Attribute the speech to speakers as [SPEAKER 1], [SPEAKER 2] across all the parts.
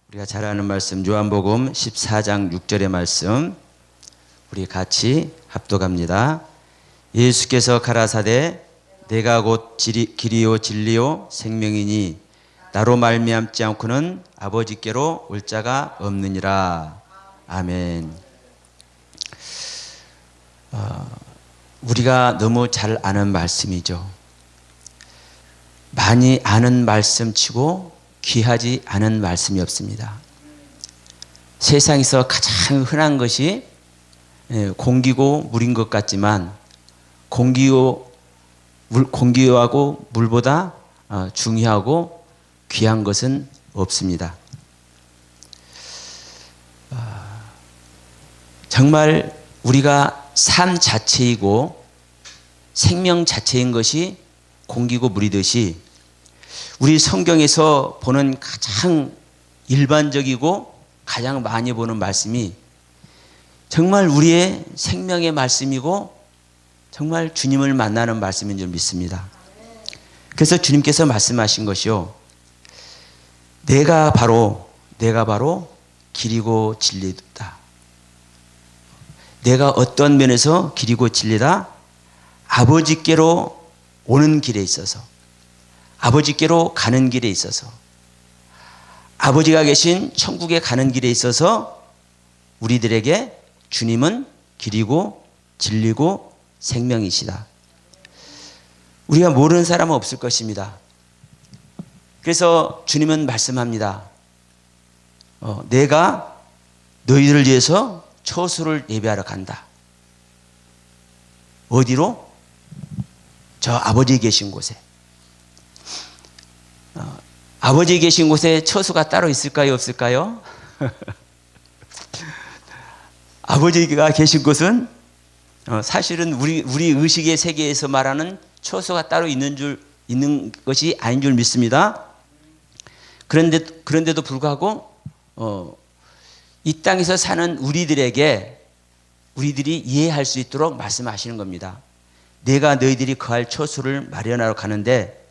[SPEAKER 1] 우리가 잘 아는 말씀 요한복음 14장 6절의 말씀 우리 같이 합독합니다. 예수께서 가라사대 내가 곧 길이요 진리요 생명이니 나로 말미암지 않고는 아버지께로 올 자가 없느니라. 아멘. 우리가 너무 잘 아는 말씀이죠. 많이 아는 말씀치고 귀하지 않은 말씀이 없습니다. 세상에서 가장 흔한 것이 공기고 물인 것 같지만 공기하고 물보다 중요하고 귀한 것은 없습니다. 정말 우리가 삶 자체이고 생명 자체인 것이 공기고 물이듯이 우리 성경에서 보는 가장 일반적이고 가장 많이 보는 말씀이 정말 우리의 생명의 말씀이고 정말 주님을 만나는 말씀인 줄 믿습니다. 그래서 주님께서 말씀하신 것이요, 내가 바로 길이고 진리다. 내가 어떤 면에서 길이고 진리다? 아버지께로 오는 길에 있어서, 아버지께로 가는 길에 있어서, 아버지가 계신 천국에 가는 길에 있어서 우리들에게 주님은 길이고 진리고 생명이시다. 우리가 모르는 사람은 없을 것입니다. 그래서 주님은 말씀합니다. 내가 너희를 위해서 처소를 예비하러 간다. 어디로? 저 아버지 계신 곳에. 아버지 계신 곳에 처소가 따로 있을까요? 없을까요? 아버지가 계신 곳은 사실은 우리 의식의 세계에서 말하는 처소가 따로 있는 것이 아닌 줄 믿습니다. 그런데도 불구하고 이 땅에서 사는 우리들이 이해할 수 있도록 말씀하시는 겁니다. 내가 너희들이 거할 처소를 마련하러 가는데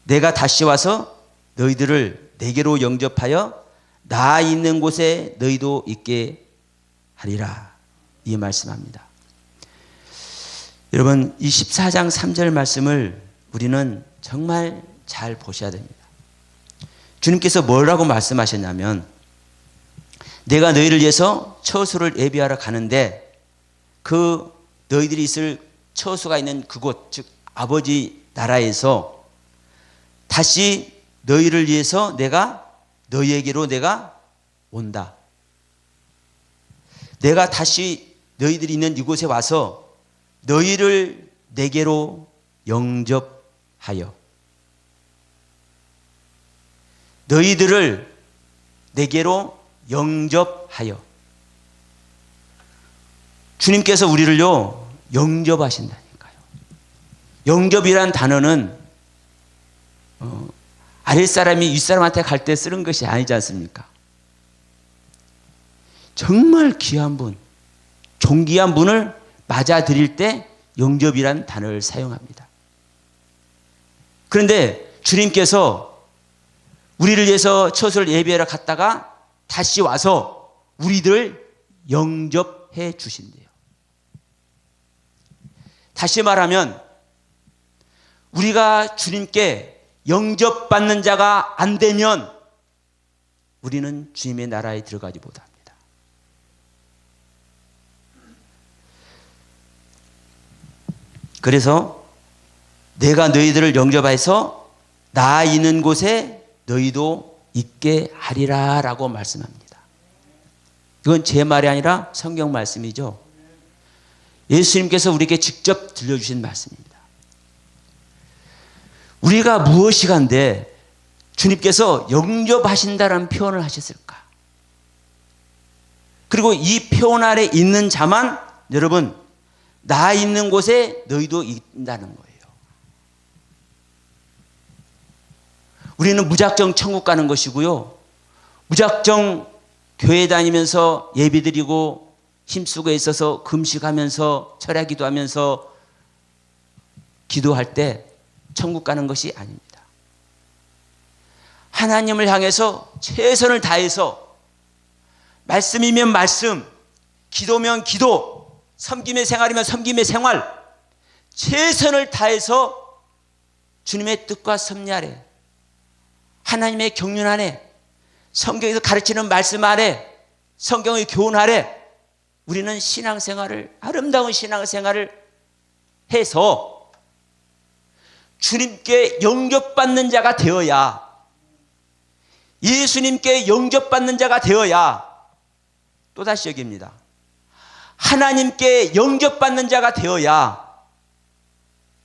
[SPEAKER 1] 내가 다시 와서 너희들을 내게로 영접하여 나 있는 곳에 너희도 있게 하리라. 이 말씀합니다. 여러분, 이 14장 3절 말씀을 우리는 정말 잘 보셔야 됩니다. 주님께서 뭐라고 말씀하셨냐면 내가 너희를 위해서 처소를 예비하러 가는데 그 너희들이 있을 처소가 있는 그곳, 즉 아버지 나라에서 다시 너희를 위해서 너희에게로 내가 온다. 내가 다시 너희들이 있는 이곳에 와서 너희를 내게로 영접하여 너희들을 내게로 영접하여 주님께서 우리를요 영접하신다니까요. 영접이란 단어는 아랫사람이 윗사람한테 갈 때 쓰는 것이 아니지 않습니까? 정말 귀한 분, 존귀한 분을 맞아들일 때 영접이란 단어를 사용합니다. 그런데 주님께서 우리를 위해서 처소를 예비하러 갔다가 다시 와서 우리들 영접해 주신대요. 다시 말하면 우리가 주님께 영접받는 자가 안 되면 우리는 주님의 나라에 들어가지 못합니다. 그래서 내가 너희들을 영접해서 나 있는 곳에 너희도 있게 하리라 라고 말씀합니다. 이건 제 말이 아니라 성경 말씀이죠. 예수님께서 우리에게 직접 들려주신 말씀입니다. 우리가 무엇이 간데 주님께서 영접하신다라는 표현을 하셨을까? 그리고 이 표현 아래 있는 자만 여러분 나 있는 곳에 너희도 있다는 거예요. 우리는 무작정 천국 가는 것이고요. 무작정 교회 다니면서 예배드리고 힘쓰고 있어서 금식하면서 철야 기도하면서 기도할 때 천국 가는 것이 아닙니다. 하나님을 향해서 최선을 다해서 말씀이면 말씀, 기도면 기도, 섬김의 생활이면 섬김의 생활, 최선을 다해서 주님의 뜻과 섭리 아래, 하나님의 경륜 안에, 성경에서 가르치는 말씀 아래, 성경의 교훈 아래 우리는 신앙생활을, 아름다운 신앙생활을 해서 주님께 영접받는 자가 되어야, 예수님께 영접받는 자가 되어야, 또다시 여기입니다. 하나님께 영접받는 자가 되어야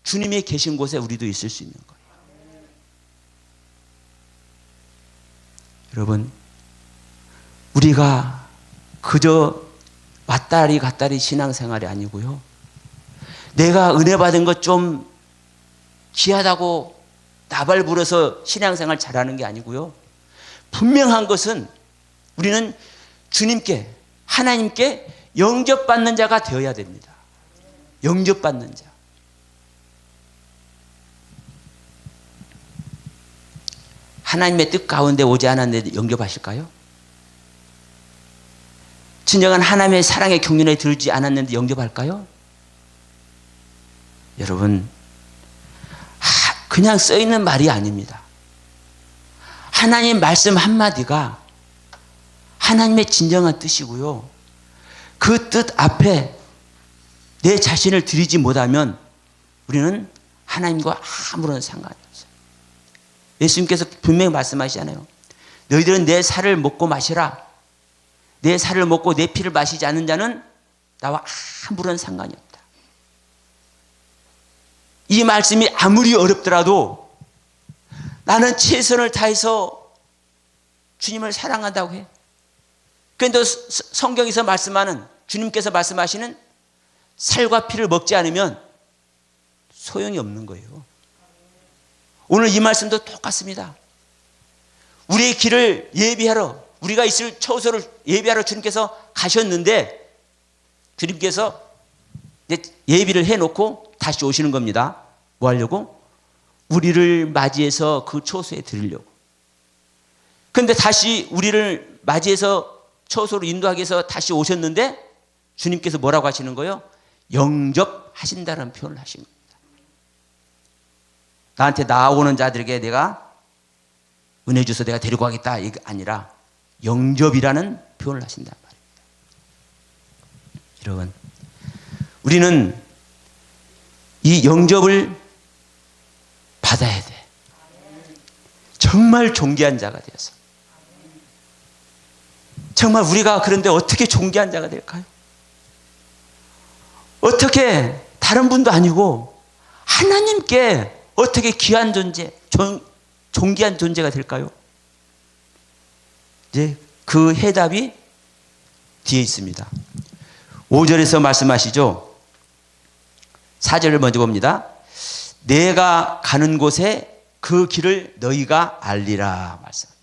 [SPEAKER 1] 주님이 계신 곳에 우리도 있을 수 있는 거예요. 여러분, 우리가 그저 왔다리 갔다리 신앙생활이 아니고요, 내가 은혜 받은 것 좀 귀하다고 나발 불어서 신앙생활 잘하는 게 아니고요, 분명한 것은 우리는 주님께, 하나님께 영접받는 자가 되어야 됩니다. 영접받는 자. 하나님의 뜻 가운데 오지 않았는데 영접하실까요? 진정한 하나님의 사랑의 경륜에 들지 않았는데 영접할까요? 여러분, 그냥 써있는 말이 아닙니다. 하나님 말씀 한마디가 하나님의 진정한 뜻이고요, 그 뜻 앞에 내 자신을 드리지 못하면 우리는 하나님과 아무런 상관이 없어요. 예수님께서 분명히 말씀하시잖아요. 너희들은 내 살을 먹고 마시라. 내 살을 먹고 내 피를 마시지 않는 자는 나와 아무런 상관이 없다. 이 말씀이 아무리 어렵더라도 나는 최선을 다해서 주님을 사랑한다고 해. 그런데 성경에서 말씀하는, 주님께서 말씀하시는 살과 피를 먹지 않으면 소용이 없는 거예요. 오늘 이 말씀도 똑같습니다. 우리의 길을 예비하러, 우리가 있을 처소를 예비하러 주님께서 가셨는데, 주님께서 예비를 해놓고 다시 오시는 겁니다. 뭐 하려고? 우리를 맞이해서 그 처소에 드리려고. 그런데 다시 우리를 맞이해서 처소로 인도하기 위해서 다시 오셨는데 주님께서 뭐라고 하시는 거예요? 영접하신다는 표현을 하신 겁니다. 나한테 나오는 자들에게 내가 은혜 주서 내가 데리고 가겠다, 이게 아니라 영접이라는 표현을 하신단 말입니다. 여러분, 우리는 이 영접을 받아야 돼. 정말 존귀한 자가 되어서. 정말 우리가 그런데 어떻게 존귀한 자가 될까요? 어떻게 다른 분도 아니고 하나님께 어떻게 귀한 존재, 존귀한 존재가 될까요? 이제 그 해답이 뒤에 있습니다. 5절에서 말씀하시죠. 4절을 먼저 봅니다. 내가 가는 곳에 그 길을 너희가 알리라 말씀합니다.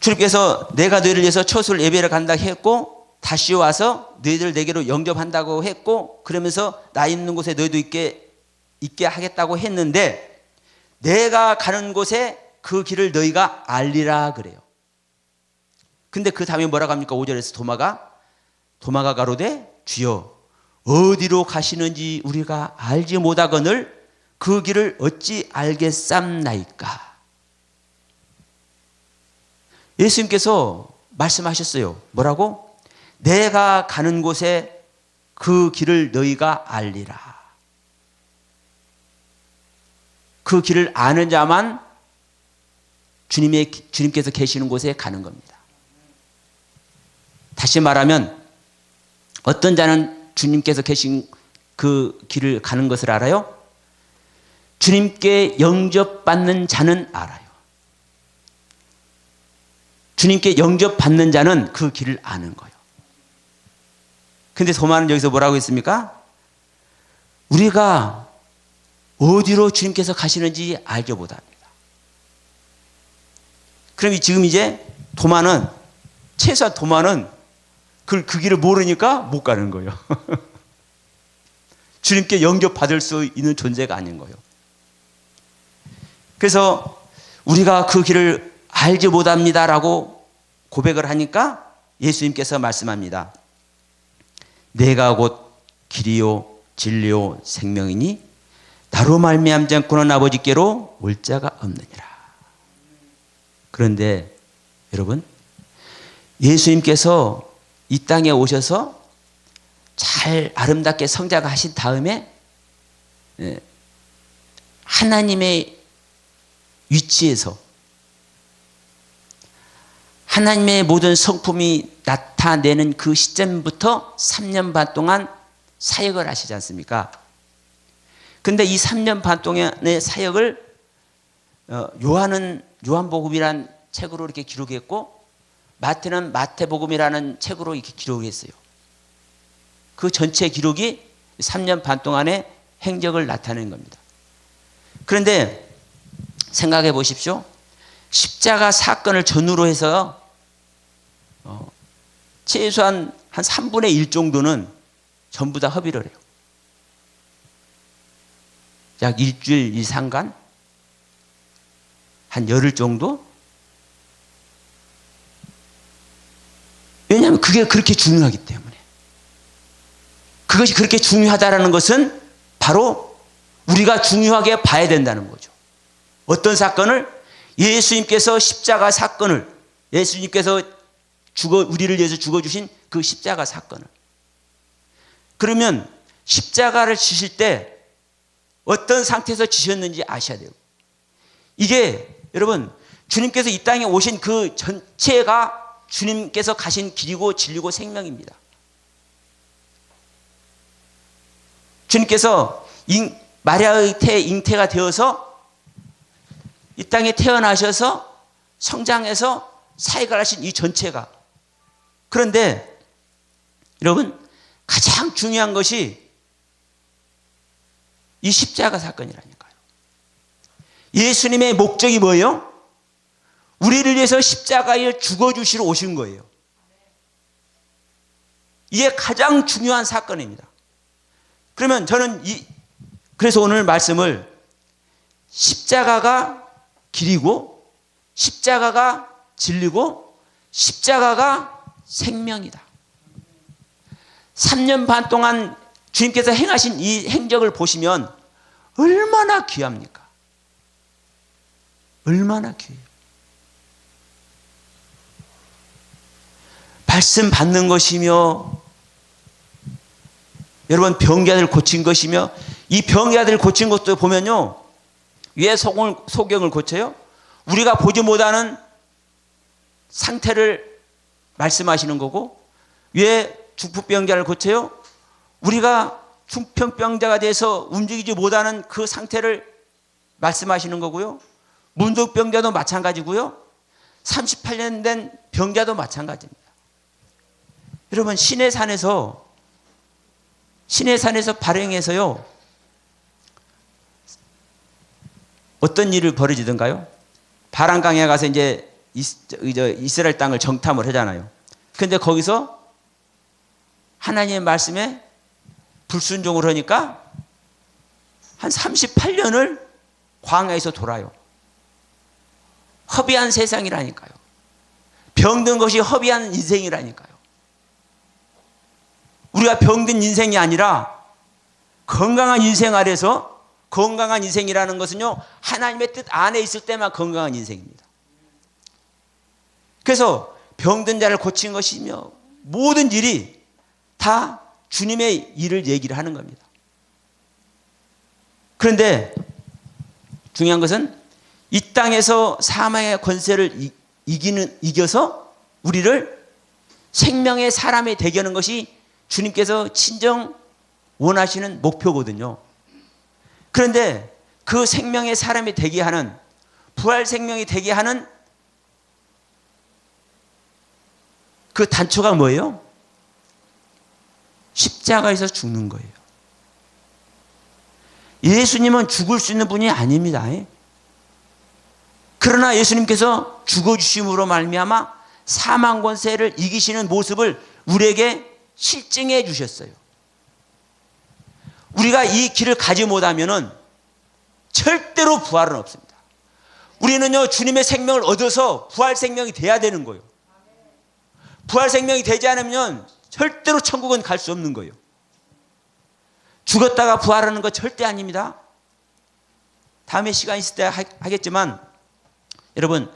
[SPEAKER 1] 주님께서 내가 너희를 위해서 처소를 예배하러 간다고 했고, 다시 와서 너희들 내게로 영접한다고 했고, 그러면서 나 있는 곳에 너희도 있게 하겠다고 했는데, 내가 가는 곳에 그 길을 너희가 알리라 그래요. 근데 그 다음에 뭐라고 합니까? 5절에서 도마가 가로되 주여 어디로 가시는지 우리가 알지 못하거늘 그 길을 어찌 알겠삼나이까. 예수님께서 말씀하셨어요. 뭐라고? 내가 가는 곳에 그 길을 너희가 알리라. 그 길을 아는 자만 주님께서 계시는 곳에 가는 겁니다. 다시 말하면 어떤 자는 주님께서 계신 그 길을 가는 것을 알아요? 주님께 영접받는 자는 알아요. 주님께 영접받는 자는 그 길을 아는 거예요. 근데 도마는 여기서 뭐라고 했습니까? 우리가 어디로 주님께서 가시는지 알지 못합니다. 그럼 지금 이제 최소한 도마는 그 길을 모르니까 못 가는 거예요. 주님께 영접받을 수 있는 존재가 아닌 거예요. 그래서 우리가 그 길을 알지 못합니다라고 고백을 하니까 예수님께서 말씀합니다. 내가 곧 길이요 진리요 생명이니 나로 말미암지 않고는 아버지께로 올 자가 없느니라. 그런데 여러분, 예수님께서 이 땅에 오셔서 잘 아름답게 성자하신 다음에 하나님의 위치에서 하나님의 모든 성품이 나타내는 그 시점부터 3년 반 동안 사역을 하시지 않습니까? 근데 이 3년 반 동안의 사역을 요한은 요한복음이라는 책으로 이렇게 기록했고 마태는 마태복음이라는 책으로 이렇게 기록했어요. 그 전체 기록이 3년 반 동안의 행적을 나타내는 겁니다. 그런데 생각해 보십시오. 십자가 사건을 전후로 해서 최소한 한 3분의 1 정도는 전부 다 허비를 해요. 약 일주일 이상간 한 열흘 정도? 왜냐하면 그게 그렇게 중요하기 때문에. 그것이 그렇게 중요하다는 것은 바로 우리가 중요하게 봐야 된다는 거죠. 어떤 사건을? 예수님께서 십자가 사건을, 예수님께서 우리를 위해서 죽어주신 그 십자가 사건을. 그러면 십자가를 지실 때 어떤 상태에서 지셨는지 아셔야 돼요. 이게 여러분, 주님께서 이 땅에 오신 그 전체가 주님께서 가신 길이고 진리고 생명입니다. 주님께서 마리아의 잉태가 되어서 이 땅에 태어나셔서 성장해서 사역을 하신 이 전체가. 그런데 여러분, 가장 중요한 것이 이 십자가 사건이라니까요. 예수님의 목적이 뭐예요? 우리를 위해서 십자가에 죽어주시러 오신 거예요. 이게 가장 중요한 사건입니다. 그러면 저는 그래서 오늘 말씀을 십자가가 길이고 십자가가 진리고 십자가가 생명이다. 3년 반 동안 주님께서 행하신 이 행적을 보시면 얼마나 귀합니까? 얼마나 귀해요. 말씀 받는 것이며 여러분 병자들 고친 것이며 이 병자들 고친 것도 보면요. 왜 소경을 고쳐요? 우리가 보지 못하는 상태를 말씀하시는 거고 왜 중풍병자를 고쳐요? 우리가 중풍병자가 돼서 움직이지 못하는 그 상태를 말씀하시는 거고요. 문득병자도 마찬가지고요. 38년 된 병자도 마찬가지입니다. 여러분 시내산에서 발행해서요. 어떤 일을 벌어지던가요? 바람강에 가서 이제 이스라엘 땅을 정탐을 하잖아요. 그런데 거기서 하나님의 말씀에 불순종을 하니까 한 38년을 광야에서 돌아요. 허비한 세상이라니까요. 병든 것이 허비한 인생이라니까요. 우리가 병든 인생이 아니라 건강한 인생 아래서 건강한 인생이라는 것은요, 하나님의 뜻 안에 있을 때만 건강한 인생입니다. 그래서 병든 자를 고친 것이며 모든 일이 다 주님의 일을 얘기를 하는 겁니다. 그런데 중요한 것은 이 땅에서 사망의 권세를 이겨서 우리를 생명의 사람이 되게 하는 것이 주님께서 진정 원하시는 목표거든요. 그런데 그 생명의 사람이 되게 하는, 부활 생명이 되게 하는 그 단초가 뭐예요? 십자가에서 죽는 거예요. 예수님은 죽을 수 있는 분이 아닙니다. 그러나 예수님께서 죽어주심으로 말미암아 사망 권세를 이기시는 모습을 우리에게 실증해 주셨어요. 우리가 이 길을 가지 못하면은 절대로 부활은 없습니다. 우리는요, 주님의 생명을 얻어서 부활 생명이 돼야 되는 거예요. 부활 생명이 되지 않으면 절대로 천국은 갈 수 없는 거예요. 죽었다가 부활하는 거 절대 아닙니다. 다음에 시간 있을 때 하겠지만, 여러분,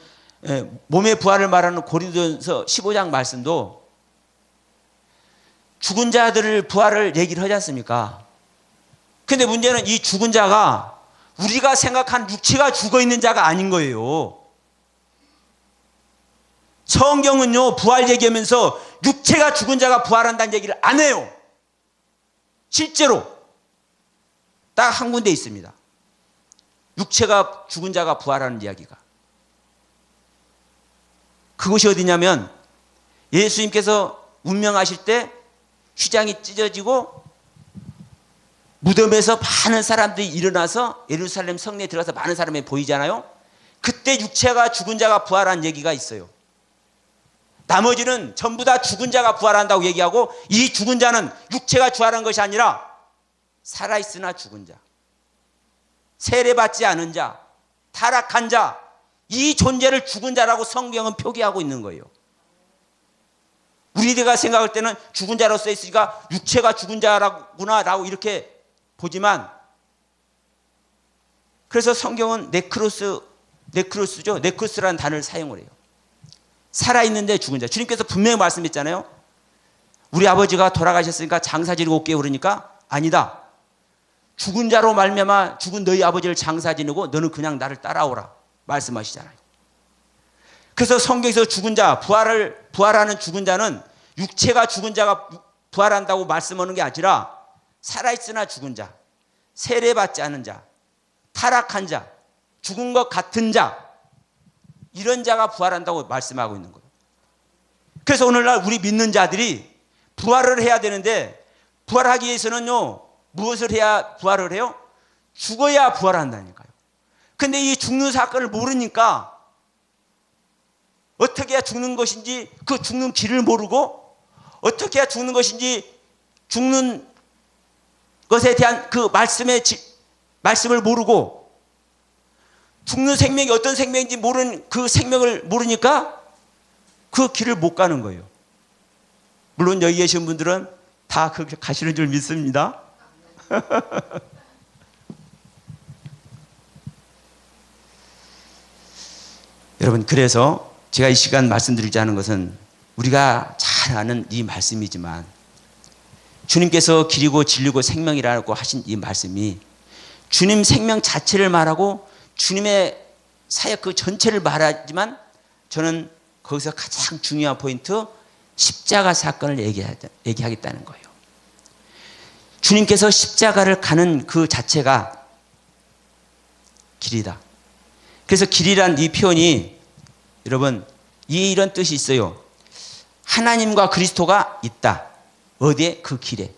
[SPEAKER 1] 몸의 부활을 말하는 고린도전서 15장 말씀도 죽은 자들을 부활을 얘기를 하지 않습니까? 근데 문제는 이 죽은 자가 우리가 생각한 육체가 죽어 있는 자가 아닌 거예요. 성경은요, 부활 얘기하면서 육체가 죽은 자가 부활한다는 얘기를 안 해요. 실제로 딱 한 군데 있습니다. 육체가 죽은 자가 부활하는 이야기가. 그것이 어디냐면 예수님께서 운명하실 때 휘장이 찢어지고 무덤에서 많은 사람들이 일어나서 예루살렘 성내에 들어가서 많은 사람이 보이잖아요. 그때 육체가 죽은 자가 부활한 얘기가 있어요. 나머지는 전부 다 죽은 자가 부활한다고 얘기하고, 이 죽은 자는 육체가 부활한 것이 아니라 살아있으나 죽은 자, 세례받지 않은 자, 타락한 자, 이 존재를 죽은 자라고 성경은 표기하고 있는 거예요. 우리가 생각할 때는 죽은 자로 써 있으니까 육체가 죽은 자라구나라고 이렇게 보지만, 그래서 성경은 네크로스죠. 네크로스라는 단어를 사용을 해요. 살아있는데 죽은 자. 주님께서 분명히 말씀했잖아요. 우리 아버지가 돌아가셨으니까 장사 지르고 올게요 그러니까 아니다. 죽은 자로 말미암아 죽은 너희 아버지를 장사 지르고 너는 그냥 나를 따라오라 말씀하시잖아요. 그래서 성경에서 죽은 자, 부활하는 죽은 자는 육체가 죽은 자가 부활한다고 말씀하는 게 아니라 살아있으나 죽은 자, 세례받지 않은 자, 타락한 자, 죽은 것 같은 자, 이런 자가 부활한다고 말씀하고 있는 거예요. 그래서 오늘날 우리 믿는 자들이 부활을 해야 되는데, 부활하기 위해서는요, 무엇을 해야 부활을 해요? 죽어야 부활한다니까요. 근데 이 죽는 사건을 모르니까 어떻게 해야 죽는 것인지, 그 죽는 길을 모르고, 어떻게 해야 죽는 것인지, 죽는 것에 대한 그 말씀을 모르고, 죽는 생명이 어떤 생명인지 모르는 그 생명을 모르니까 그 길을 못 가는 거예요. 물론 여기 계신 분들은 다 그렇게 가시는 줄 믿습니다. 여러분, 그래서 제가 이 시간 말씀드리지 않은 것은 우리가 잘 아는 이 말씀이지만, 주님께서 길이고 진리고 생명이라고 하신 이 말씀이 주님 생명 자체를 말하고 주님의 사역 그 전체를 말하지만, 저는 거기서 가장 중요한 포인트, 십자가 사건을 얘기하겠다는 거예요. 주님께서 십자가를 가는 그 자체가 길이다. 그래서 길이란 이 표현이, 여러분, 이런 뜻이 있어요. 하나님과 그리스도가 있다. 어디에? 그 길에.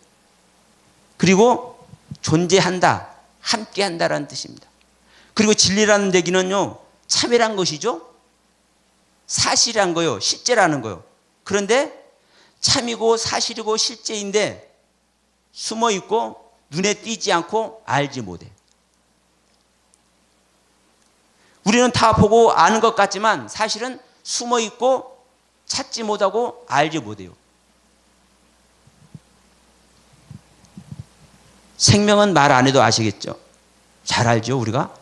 [SPEAKER 1] 그리고 존재한다. 함께한다라는 뜻입니다. 그리고 진리라는 얘기는요, 참이란 것이죠. 사실이란 거요. 실제라는 거요. 그런데 참이고 사실이고 실제인데 숨어 있고 눈에 띄지 않고 알지 못해. 우리는 다 보고 아는 것 같지만 사실은 숨어 있고 찾지 못하고 알지 못해요. 생명은 말 안 해도 아시겠죠? 잘 알죠, 우리가?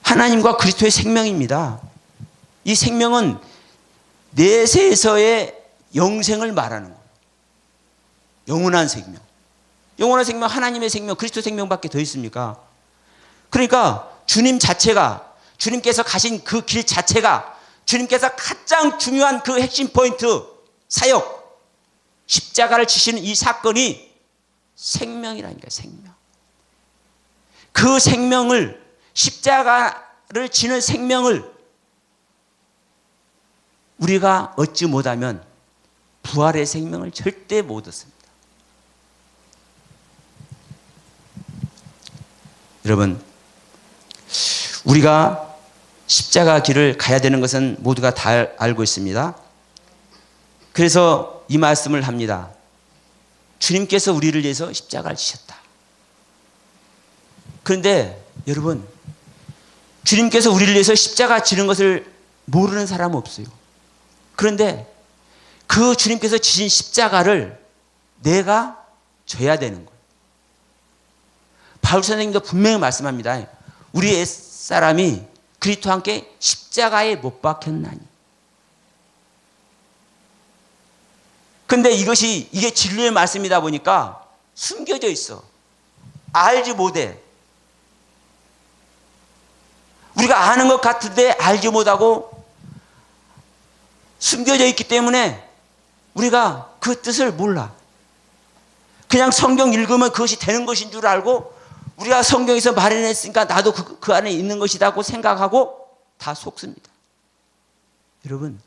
[SPEAKER 1] 하나님과 그리스도의 생명입니다. 이 생명은 내세에서의 영생을 말하는 거예요. 영원한 생명. 영원한 생명, 하나님의 생명, 그리스도 생명밖에 더 있습니까? 그러니까 주님 자체가, 주님께서 가신 그 길 자체가, 주님께서 가장 중요한 그 핵심 포인트, 사역, 십자가를 지시는 이 사건이 생명이라니까요, 생명. 그 생명을, 십자가를 지는 생명을 우리가 얻지 못하면 부활의 생명을 절대 못 얻습니다. 여러분, 우리가 십자가 길을 가야 되는 것은 모두가 다 알고 있습니다. 그래서 이 말씀을 합니다. 주님께서 우리를 위해서 십자가를 지셨다. 그런데 여러분, 주님께서 우리를 위해서 십자가 지는 것을 모르는 사람은 없어요. 그런데 그 주님께서 지신 십자가를 내가 져야 되는 거예요. 바울 선생님도 분명히 말씀합니다. 우리 옛사람이 그리스도와 함께 십자가에 못 박혔나니. 근데 이게 진리의 말씀이다 보니까 숨겨져 있어. 알지 못해. 우리가 아는 것 같은데 알지 못하고 숨겨져 있기 때문에 우리가 그 뜻을 몰라. 그냥 성경 읽으면 그것이 되는 것인 줄 알고 우리가 성경에서 마련했으니까 나도 그 안에 있는 것이라고 생각하고 다 속습니다. 여러분,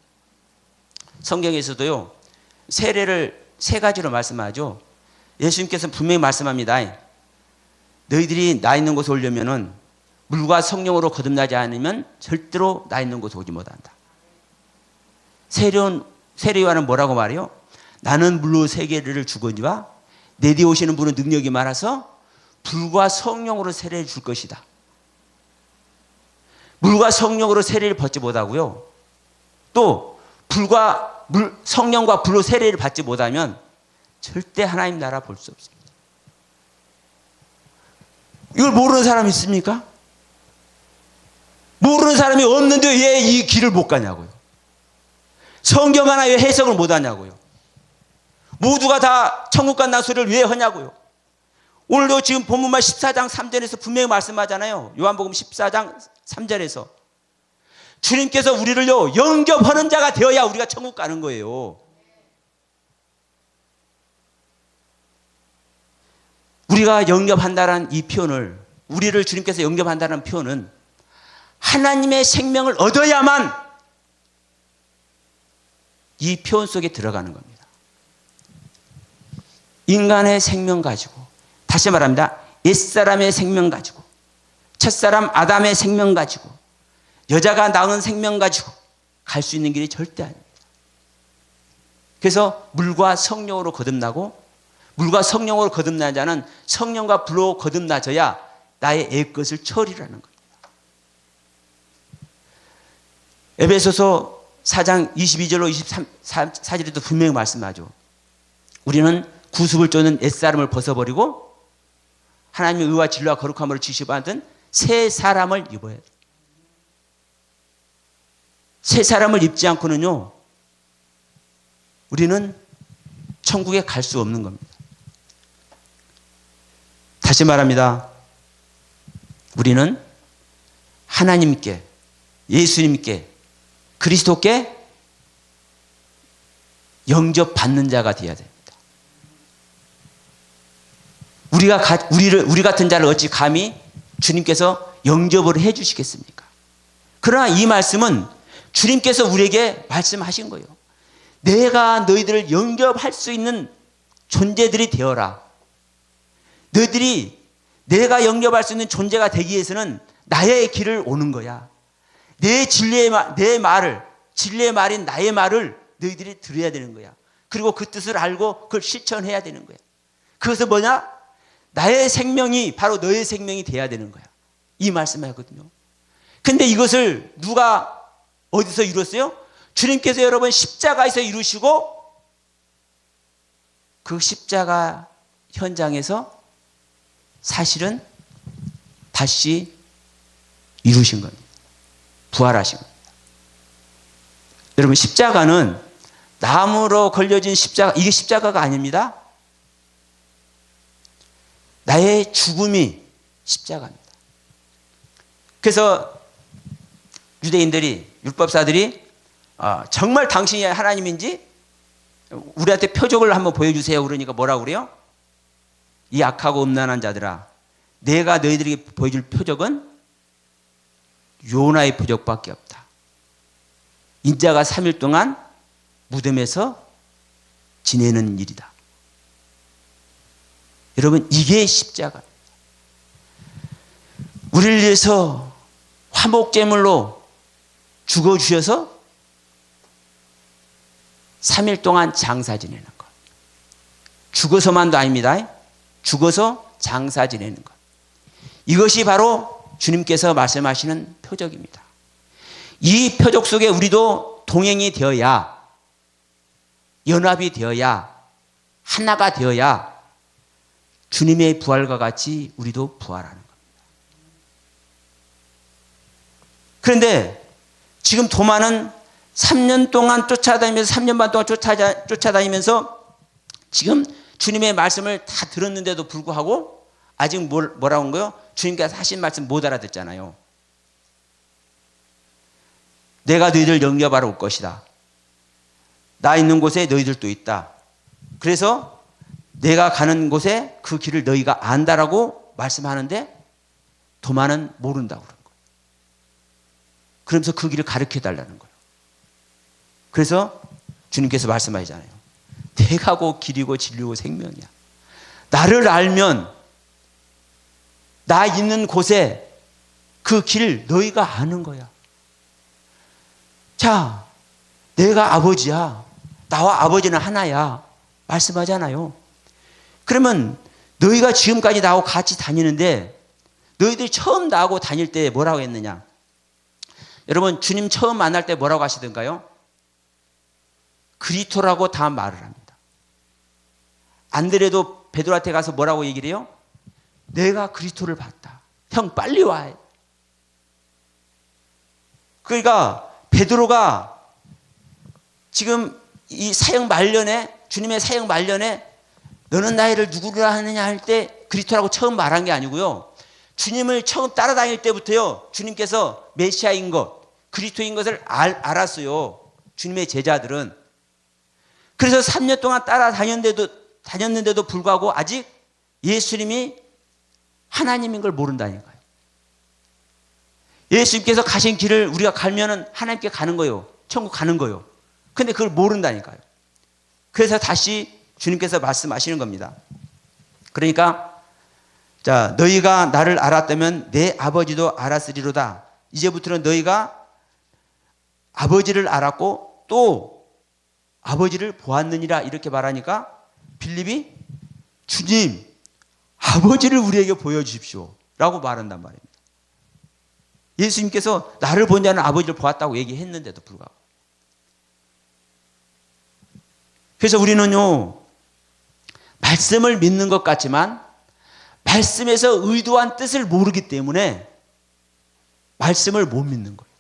[SPEAKER 1] 성경에서도요, 세례를 세 가지로 말씀하죠. 예수님께서 분명히 말씀합니다. 너희들이 나 있는 곳에 오려면은 물과 성령으로 거듭나지 않으면 절대로 나 있는 곳에 오지 못한다. 세례 요한은 뭐라고 말해요? 나는 물로 세계를 주거니와 내 뒤에 오시는 분은 능력이 많아서 불과 성령으로 세례를 줄 것이다. 물과 성령으로 세례를 받지 못하고요. 또 성령과 불로 세례를 받지 못하면 절대 하나님 나라 볼 수 없습니다. 이걸 모르는 사람이 있습니까? 모르는 사람이 없는데 왜 이 길을 못 가냐고요. 성경 하나 왜 해석을 못 하냐고요. 모두가 다 천국 간다는 소리를 왜 하냐고요. 오늘도 지금 본문만 14장 3절에서 분명히 말씀하잖아요. 요한복음 14장 3절에서 주님께서 우리를요 영접하는 자가 되어야 우리가 천국 가는 거예요. 우리가 영접한다는 이 표현을, 우리를 주님께서 영접한다는 표현은 하나님의 생명을 얻어야만 이 표현 속에 들어가는 겁니다. 인간의 생명 가지고, 다시 말합니다. 옛사람의 생명 가지고, 첫사람 아담의 생명 가지고, 여자가 낳은 생명 가지고 갈 수 있는 길이 절대 아닙니다. 그래서 물과 성령으로 거듭나고, 물과 성령으로 거듭난 자는 성령과 불로 거듭나져야 나의 옛것을 처리라는 겁니다. 에베소서 4장 22절로 24절에도 분명히 말씀하죠. 우리는 구습을 쫓는 옛사람을 벗어버리고 하나님의 의와 진리와 거룩함으로 지시받은 새 사람을 입어야 돼요. 새 사람을 입지 않고는요, 우리는 천국에 갈 수 없는 겁니다. 다시 말합니다. 우리는 하나님께, 예수님께, 그리스도께 영접받는 자가 되어야 됩니다. 우리 같은 자를 어찌 감히 주님께서 영접을 해 주시겠습니까? 그러나 이 말씀은 주님께서 우리에게 말씀하신 거예요. 내가 너희들을 영접할 수 있는 존재들이 되어라. 너희들이 내가 영접할 수 있는 존재가 되기 위해서는 나의 길을 오는 거야. 내 진리의 말인 나의 말을 너희들이 들어야 되는 거야. 그리고 그 뜻을 알고 그걸 실천해야 되는 거야. 그것은 뭐냐? 나의 생명이 바로 너의 생명이 돼야 되는 거야. 이 말씀을 하거든요. 근데 이것을 누가 어디서 이뤘어요? 주님께서 여러분 십자가에서 이루시고 그 십자가 현장에서 사실은 다시 이루신 겁니다. 부활하신 겁니다. 여러분, 십자가는 나무로 걸려진 십자가, 이게 십자가가 아닙니다. 나의 죽음이 십자가입니다. 그래서 유대인들이, 율법사들이 정말 당신이 하나님인지 우리한테 표적을 한번 보여주세요. 그러니까 뭐라고 그래요? 이 악하고 음란한 자들아, 내가 너희들에게 보여줄 표적은 요나의 표적밖에 없다. 인자가 3일 동안 무덤에서 지내는 일이다. 여러분, 이게 십자가입니다. 우리를 위해서 화목제물로 죽어주셔서 3일 동안 장사 지내는 것. 죽어서만도 아닙니다. 죽어서 장사 지내는 것. 이것이 바로 주님께서 말씀하시는 표적입니다. 이 표적 속에 우리도 동행이 되어야, 연합이 되어야, 하나가 되어야 주님의 부활과 같이 우리도 부활하는 겁니다. 그런데 지금 도마는 3년 동안 쫓아다니면서 3년 반 동안 쫓아다니면서 지금 주님의 말씀을 다 들었는데도 불구하고 아직 뭐라고 한 거요? 주님께서 하신 말씀 못 알아듣잖아요. 내가 너희들 영접하러 올 것이다. 나 있는 곳에 너희들도 있다. 그래서 내가 가는 곳에 그 길을 너희가 안다라고 말씀하는데 도마는 모른다고 그런 거예요. 그러면서 그 길을 가르쳐 달라는 거예요. 그래서 주님께서 말씀하시잖아요. 내가 곧 길이고 진리고 생명이야. 나를 알면 나 있는 곳에 그 길 너희가 아는 거야. 자, 내가 아버지야. 나와 아버지는 하나야. 말씀하잖아요. 그러면 너희가 지금까지 나하고 같이 다니는데 너희들이 처음 나하고 다닐 때 뭐라고 했느냐? 여러분 주님 처음 만날 때 뭐라고 하시던가요? 그리스도라고 다 말을 합니다. 안드레도 베드로한테 가서 뭐라고 얘기를 해요? 내가 그리스도를 봤다. 형 빨리 와. 그러니까 베드로가 지금 이 사역 말년에 주님의 사역 말년에 너는 나를 누구라 하느냐 할 때 그리스도라고 처음 말한 게 아니고요. 주님을 처음 따라다닐 때부터요. 주님께서 메시아인 것, 그리스도인 것을 알았어요. 주님의 제자들은. 그래서 3년 동안 따라다녔는데도 불구하고 아직 예수님이 하나님인 걸 모른다니까요. 예수님께서 가신 길을 우리가 가면은 하나님께 가는 거예요. 천국 가는 거예요. 근데 그걸 모른다니까요. 그래서 다시 주님께서 말씀하시는 겁니다. 그러니까 자, 너희가 나를 알았다면 내 아버지도 알았으리로다. 이제부터는 너희가 아버지를 알았고 또 아버지를 보았느니라 이렇게 말하니까 빌립이 주님 아버지를 우리에게 보여주십시오 라고 말한단 말입니다. 예수님께서 나를 본 자는 아버지를 보았다고 얘기했는데도 불구하고. 그래서 우리는요 말씀을 믿는 것 같지만 말씀에서 의도한 뜻을 모르기 때문에 말씀을 못 믿는 거예요.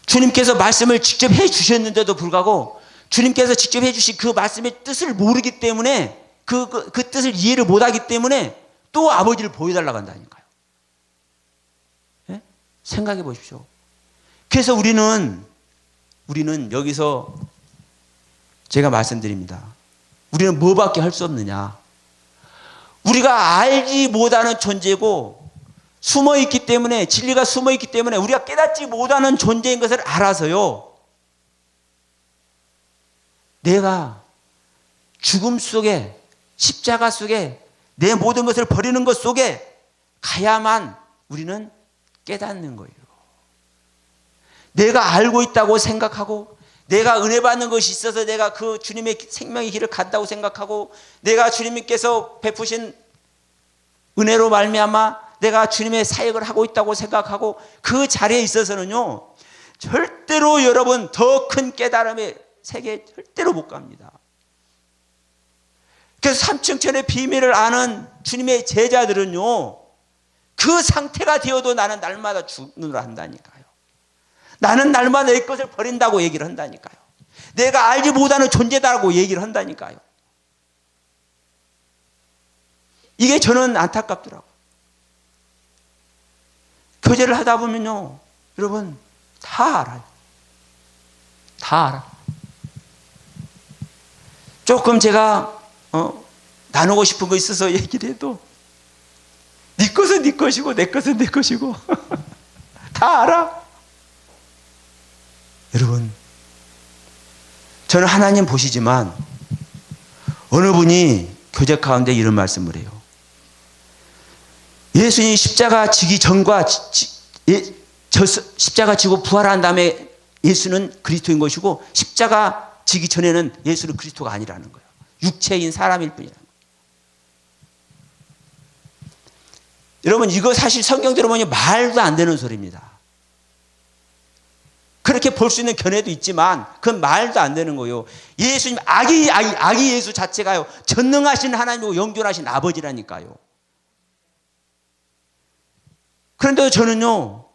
[SPEAKER 1] 주님께서 말씀을 직접 해주셨는데도 불구하고 주님께서 직접 해주신 그 말씀의 뜻을 모르기 때문에 그 뜻을 이해를 못하기 때문에 또 아버지를 보여달라고 한다니까요. 네? 생각해 보십시오. 그래서 우리는 여기서 제가 말씀드립니다. 우리는 뭐밖에 할 수 없느냐. 우리가 알지 못하는 존재고 숨어있기 때문에 진리가 숨어있기 때문에 우리가 깨닫지 못하는 존재인 것을 알아서요. 내가 죽음 속에 십자가 속에 내 모든 것을 버리는 것 속에 가야만 우리는 깨닫는 거예요. 내가 알고 있다고 생각하고 내가 은혜 받는 것이 있어서 내가 그 주님의 생명의 길을 간다고 생각하고 내가 주님께서 베푸신 은혜로 말미암아 내가 주님의 사역을 하고 있다고 생각하고 그 자리에 있어서는요 절대로 여러분 더 큰 깨달음의 세계에 절대로 못 갑니다. 그래서 삼층천의 비밀을 아는 주님의 제자들은요 그 상태가 되어도 나는 날마다 죽느라 한다니까요. 나는 날마다 내 것을 버린다고 얘기를 한다니까요. 내가 알지 못하는 존재다라고 얘기를 한다니까요. 이게 저는 안타깝더라고요. 교제를 하다 보면요 여러분 다 알아요. 다 알아. 조금 제가 나누고 싶은 거 있어서 얘기를 해도 네 것은 네 것이고 내 것은 내 것이고 다 알아. 여러분 저는 하나님 보시지만 어느 분이 교제 가운데 이런 말씀을 해요. 예수님이 십자가 지기 전과 십자가 지고 부활한 다음에 예수는 그리스도인 것이고 십자가 지기 전에는 예수는 그리스도가 아니라는 거예요. 육체인 사람일 뿐이라는 거예요. 여러분, 이거 사실 성경대로 보면 말도 안 되는 소리입니다. 그렇게 볼 수 있는 견해도 있지만 그건 말도 안 되는 거예요. 예수님, 아기 예수 자체가요, 전능하신 하나님이고 영존하신 아버지라니까요. 그런데 저는요,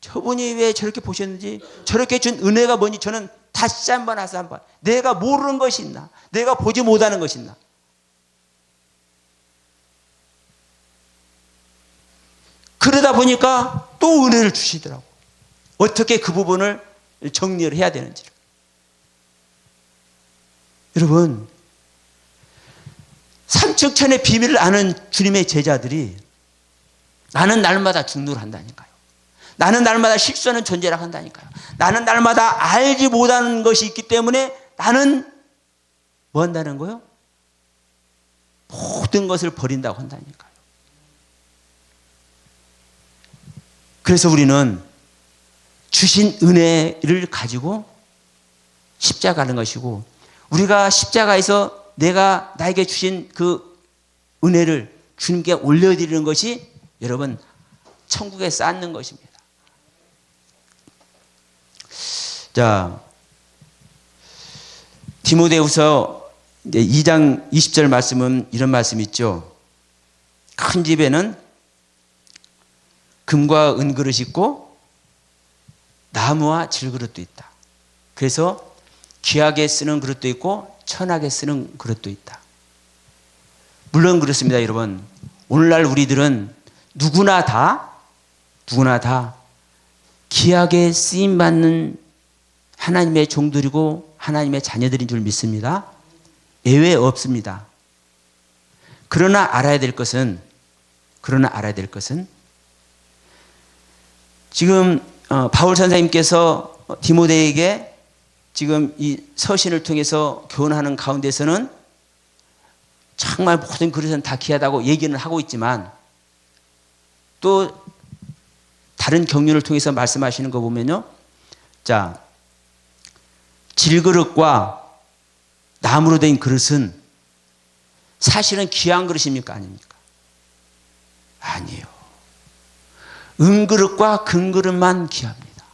[SPEAKER 1] 저분이 왜 저렇게 보셨는지, 저렇게 준 은혜가 뭔지 저는 다시 한번 하서 한번, 내가 모르는 것이 있나, 내가 보지 못하는 것이 있나. 그러다 보니까 또 은혜를 주시더라고. 어떻게 그 부분을 정리를 해야 되는지를. 여러분, 삼층천의 비밀을 아는 주님의 제자들이 나는 날마다 중노를 한다니까요. 나는 날마다 실수하는 존재라 한다니까요. 나는 날마다 알지 못하는 것이 있기 때문에 나는 뭐 한다는 거요? 모든 것을 버린다고 한다니까요. 그래서 우리는 주신 은혜를 가지고 십자가 가는 것이고, 우리가 십자가에서 내가 나에게 주신 그 은혜를 주님께 올려드리는 것이 여러분 천국에 쌓는 것입니다. 자, 디모데후서 2장 20절 말씀은 이런 말씀이 있죠. 큰 집에는 금과 은그릇이 있고 나무와 질그릇도 있다. 그래서 귀하게 쓰는 그릇도 있고 천하게 쓰는 그릇도 있다. 물론 그렇습니다, 여러분. 오늘날 우리들은 누구나 다 귀하게 쓰임받는 하나님의 종들이고 하나님의 자녀들인 줄 믿습니다. 예외 없습니다. 그러나 알아야 될 것은 지금 바울 선생님께서 디모데에게 지금 이 서신을 통해서 교훈하는 가운데서는 정말 모든 그릇은 다 귀하다고 얘기는 하고 있지만, 또 다른 경륜을 통해서 말씀하시는 거 보면요, 자, 질그릇과 나무로 된 그릇은 사실은 귀한 그릇입니까, 아닙니까? 아니에요. 은그릇과 금그릇만 귀합니다.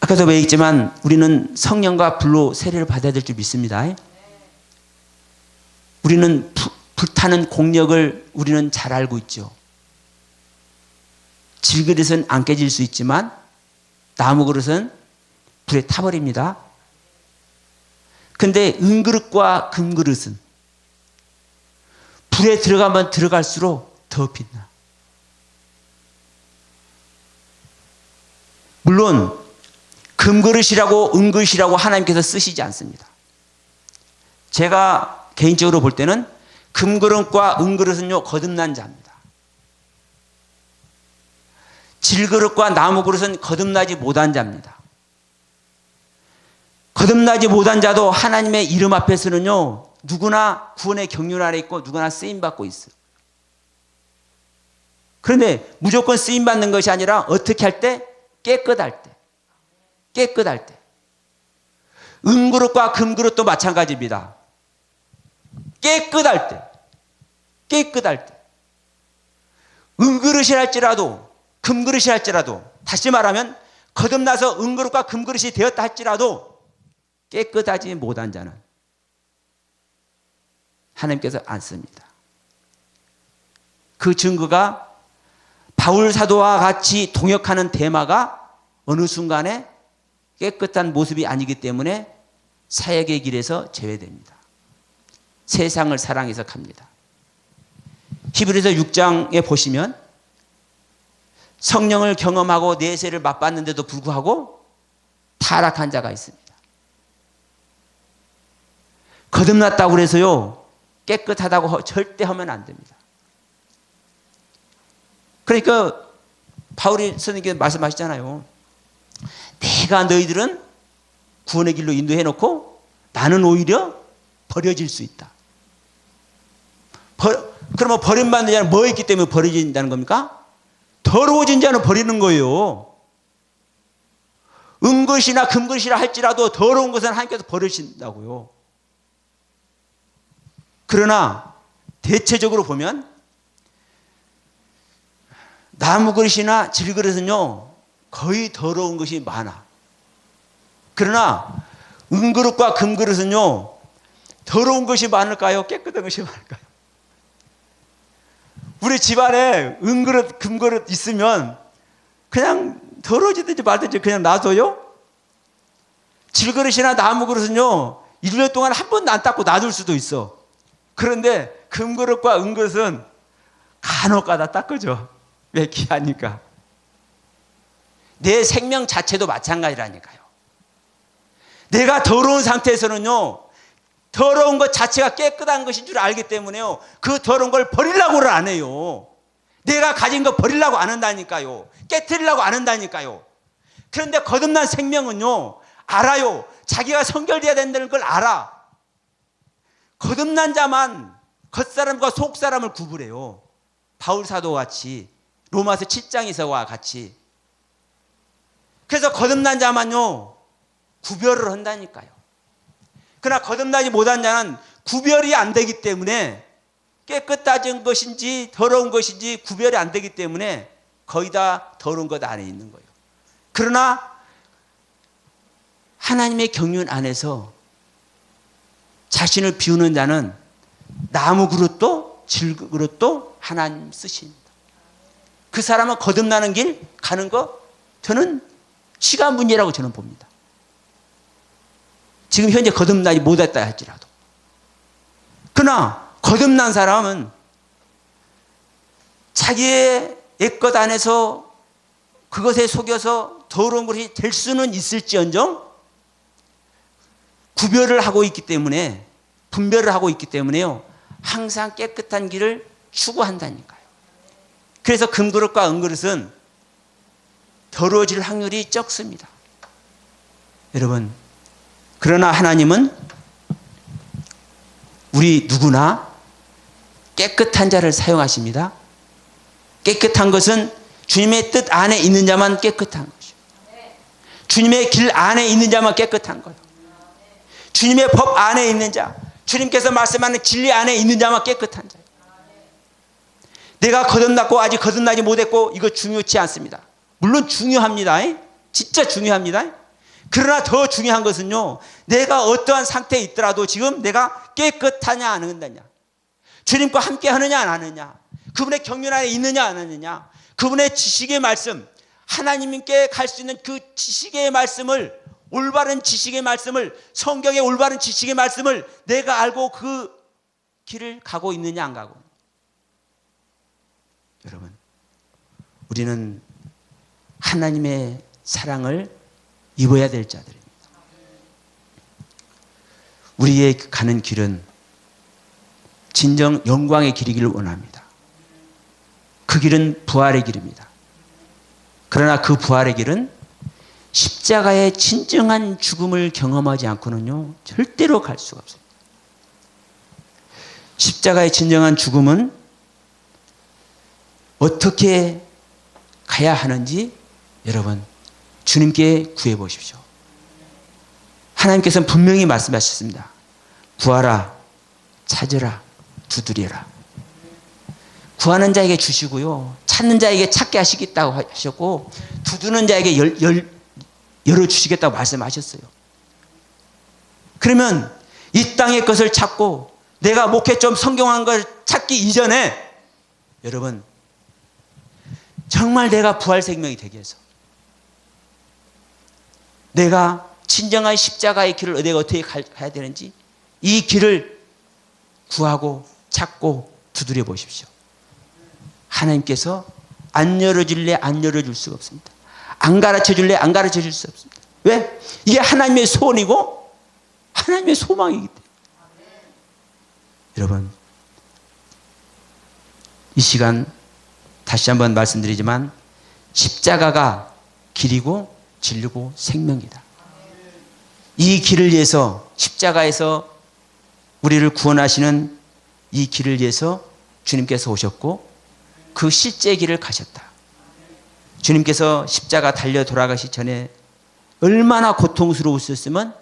[SPEAKER 1] 아까도 얘기했지만 우리는 성령과 불로 세례를 받아야 될 줄 믿습니다. 우리는 불타는 공력을 우리는 잘 알고 있죠. 질그릇은 안 깨질 수 있지만 나무 그릇은 불에 타버립니다. 근데 은그릇과 금그릇은 불에 들어가면 들어갈수록 더 빛나. 물론 금그릇이라고 은그릇이라고 하나님께서 쓰시지 않습니다. 제가 개인적으로 볼 때는 금그릇과 은그릇은요, 거듭난 자입니다. 질그릇과 나무그릇은 거듭나지 못한 자입니다. 거듭나지 못한 자도 하나님의 이름 앞에서는요, 누구나 구원의 경륜 아래 있고 누구나 쓰임받고 있어요. 그런데 무조건 쓰임받는 것이 아니라 어떻게 할 때? 깨끗할 때. 은그릇과 금그릇도 마찬가지입니다. 깨끗할 때. 은그릇이랄지라도 금그릇이랄지라도, 다시 말하면 거듭나서 은그릇과 금그릇이 되었다 할지라도 깨끗하지 못한 자는 하나님께서 안 씁니다. 그 증거가 바울 사도와 같이 동역하는 데마가 어느 순간에 깨끗한 모습이 아니기 때문에 사역의 길에서 제외됩니다. 세상을 사랑해서 갑니다. 히브리서 6장에 보시면 성령을 경험하고 내세를 맛봤는데도 불구하고 타락한 자가 있습니다. 거듭났다고 해서요, 깨끗하다고 절대 하면 안 됩니다. 그러니까 바울이 선생님께서 말씀하시잖아요. 내가 너희들은 구원의 길로 인도해 놓고 나는 오히려 버려질 수 있다. 그러면 버림받는 자는 뭐 있기 때문에 버려진다는 겁니까? 더러워진 자는 버리는 거예요. 은것이나 금것이라 할지라도 더러운 것은 하나님께서 버리신다고요. 그러나 대체적으로 보면 나무 그릇이나 질그릇은요 거의 더러운 것이 많아. 그러나 은그릇과 금그릇은요 더러운 것이 많을까요? 깨끗한 것이 많을까요? 우리 집안에 은그릇, 금그릇 있으면 그냥 더러워지든지 말든지 그냥 놔둬요? 질그릇이나 나무 그릇은요 1년 동안 한 번도 안 닦고 놔둘 수도 있어. 그런데 금그릇과 은그릇은 간혹가다 닦아줘. 왜? 귀하니까. 내 생명 자체도 마찬가지라니까요. 내가 더러운 상태에서는요 더러운 것 자체가 깨끗한 것인 줄 알기 때문에요 그 더러운 걸 버리려고를 안 해요. 내가 가진 거 버리려고 안 한다니까요. 깨트리려고 안 한다니까요. 그런데 거듭난 생명은요 알아요. 자기가 성결돼야 된다는 걸 알아. 거듭난 자만 겉사람과 속사람을 구분해요. 바울사도와 같이, 로마서 7장에서와 같이. 그래서 거듭난 자만요 구별을 한다니까요. 그러나 거듭나지 못한 자는 구별이 안 되기 때문에, 깨끗해진 것인지 더러운 것인지 구별이 안 되기 때문에 거의 다 더러운 것 안에 있는 거예요. 그러나 하나님의 경륜 안에서 자신을 비우는 자는 나무 그릇도 질그릇도 하나님 쓰십니다. 그 사람은 거듭나는 길 가는 거 저는 시간 문제라고 저는 봅니다. 지금 현재 거듭나지 못했다 할지라도. 그러나 거듭난 사람은 자기의 옛것 안에서 그것에 속여서 더러운 것이 될 수는 있을지언정 구별을 하고 있기 때문에, 분별을 하고 있기 때문에요 항상 깨끗한 길을 추구한다니까요. 그래서 금그릇과 은그릇은 더러워질 확률이 적습니다. 여러분, 그러나 하나님은 우리 누구나 깨끗한 자를 사용하십니다. 깨끗한 것은 주님의 뜻 안에 있는 자만 깨끗한 것이요. 주님의 길 안에 있는 자만 깨끗한 거예요. 주님의 법 안에 있는 자, 주님께서 말씀하는 진리 안에 있는 자만 깨끗한 자예요. 내가 거듭났고 아직 거듭나지 못했고 이거 중요치 않습니다. 물론 중요합니다. 진짜 중요합니다. 그러나 더 중요한 것은요, 내가 어떠한 상태에 있더라도 지금 내가 깨끗하냐 안 하느냐, 주님과 함께 하느냐 안 하느냐, 그분의 경륜 안에 있느냐 안 하느냐, 그분의 지식의 말씀, 하나님께 갈 수 있는 그 지식의 말씀을, 올바른 지식의 말씀을, 성경의 올바른 지식의 말씀을 내가 알고 그 길을 가고 있느냐 안 가고. 여러분, 우리는 하나님의 사랑을 입어야 될 자들입니다. 우리의 가는 길은 진정 영광의 길이기를 원합니다. 그 길은 부활의 길입니다. 그러나 그 부활의 길은 십자가의 진정한 죽음을 경험하지 않고는요 절대로 갈 수가 없습니다. 십자가의 진정한 죽음은 어떻게 가야 하는지 여러분 주님께 구해 보십시오. 하나님께서는 분명히 말씀하셨습니다. 구하라, 찾으라, 두드리라. 구하는 자에게 주시고요, 찾는 자에게 찾게 하시겠다고 하셨고, 두드리는 자에게 열어주시겠다고 말씀하셨어요. 그러면 이 땅의 것을 찾고 내가 목회 좀 성경한 걸 찾기 이전에 여러분 정말 내가 부활 생명이 되기 위해서, 내가 진정한 십자가의 길을 내가 어떻게 가야 되는지 이 길을 구하고 찾고 두드려 보십시오. 하나님께서 안 열어줄래 안 열어줄 수가 없습니다. 안 가르쳐줄래 안 가르쳐줄 수 없습니다. 왜? 이게 하나님의 소원이고 하나님의 소망이기 때문에. 여러분, 이 시간 다시 한번 말씀드리지만 십자가가 길이고 진리고 생명이다. 이 길을 위해서, 십자가에서 우리를 구원하시는 이 길을 위해서 주님께서 오셨고 그 실제 길을 가셨다. 주님께서 십자가 달려 돌아가시 전에 얼마나 고통스러우셨으면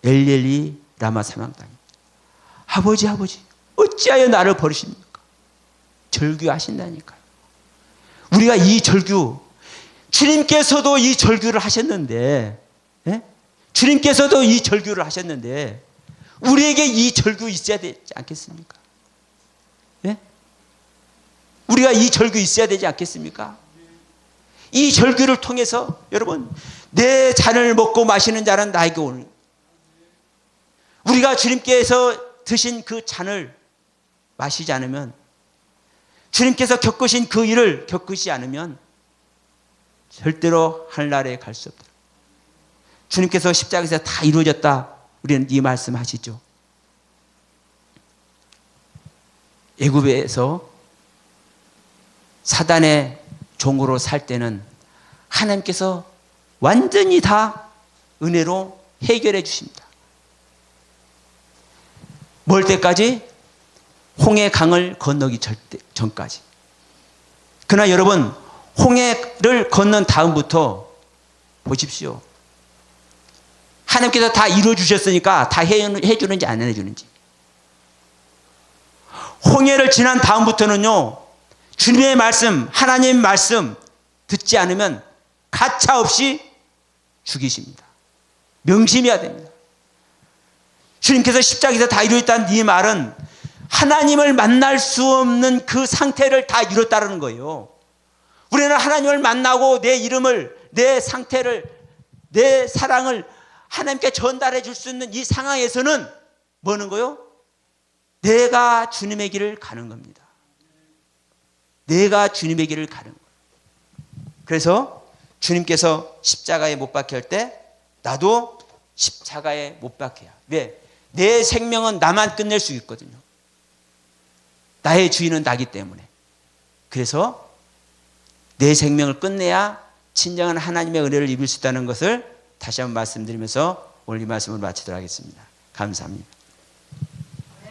[SPEAKER 1] 엘리엘리 라마 사망당입니다. 아버지, 아버지, 어찌하여 나를 버리십니까? 절규하신다니까요. 우리가 이 절규, 주님께서도 이 절규를 하셨는데, 예? 주님께서도 이 절규를 하셨는데 우리에게 이 절규 있어야 되지 않겠습니까? 예? 우리가 이 절규 있어야 되지 않겠습니까? 이 절규를 통해서 여러분, 내 잔을 먹고 마시는 자는 나에게 오는, 우리가 주님께서 드신 그 잔을 마시지 않으면, 주님께서 겪으신 그 일을 겪으시지 않으면 절대로 하늘나라에 갈 수 없다. 주님께서 십자가에서 다 이루어졌다, 우리는 이 말씀 하시죠. 애굽에서 사단의 종으로 살 때는 하나님께서 완전히 다 은혜로 해결해 주십니다. 뭘 때까지? 홍해 강을 건너기 전까지. 그러나 여러분, 홍해를 건넌 다음부터 보십시오. 하나님께서 다 이루어 주셨으니까 다 해주는지 안 해주는지. 홍해를 지난 다음부터는요, 주님의 말씀, 하나님 말씀 듣지 않으면 가차없이 죽이십니다. 명심해야 됩니다. 주님께서 십자가에서 다 이루었다는 이 말은 하나님을 만날 수 없는 그 상태를 다 이뤘다는 거예요. 우리는 하나님을 만나고 내 이름을, 내 상태를, 내 사랑을 하나님께 전달해 줄 수 있는 이 상황에서는 뭐는 거요? 내가 주님의 길을 가는 겁니다. 내가 주님의 길을 가는 거예요. 그래서 주님께서 십자가에 못 박혀 할 때 나도 십자가에 못 박혀야. 왜? 내 생명은 나만 끝낼 수 있거든요. 나의 주인은 나기 때문에. 그래서 내 생명을 끝내야 진정한 하나님의 은혜를 입을 수 있다는 것을 다시 한번 말씀드리면서 오늘 이 말씀을 마치도록 하겠습니다. 감사합니다.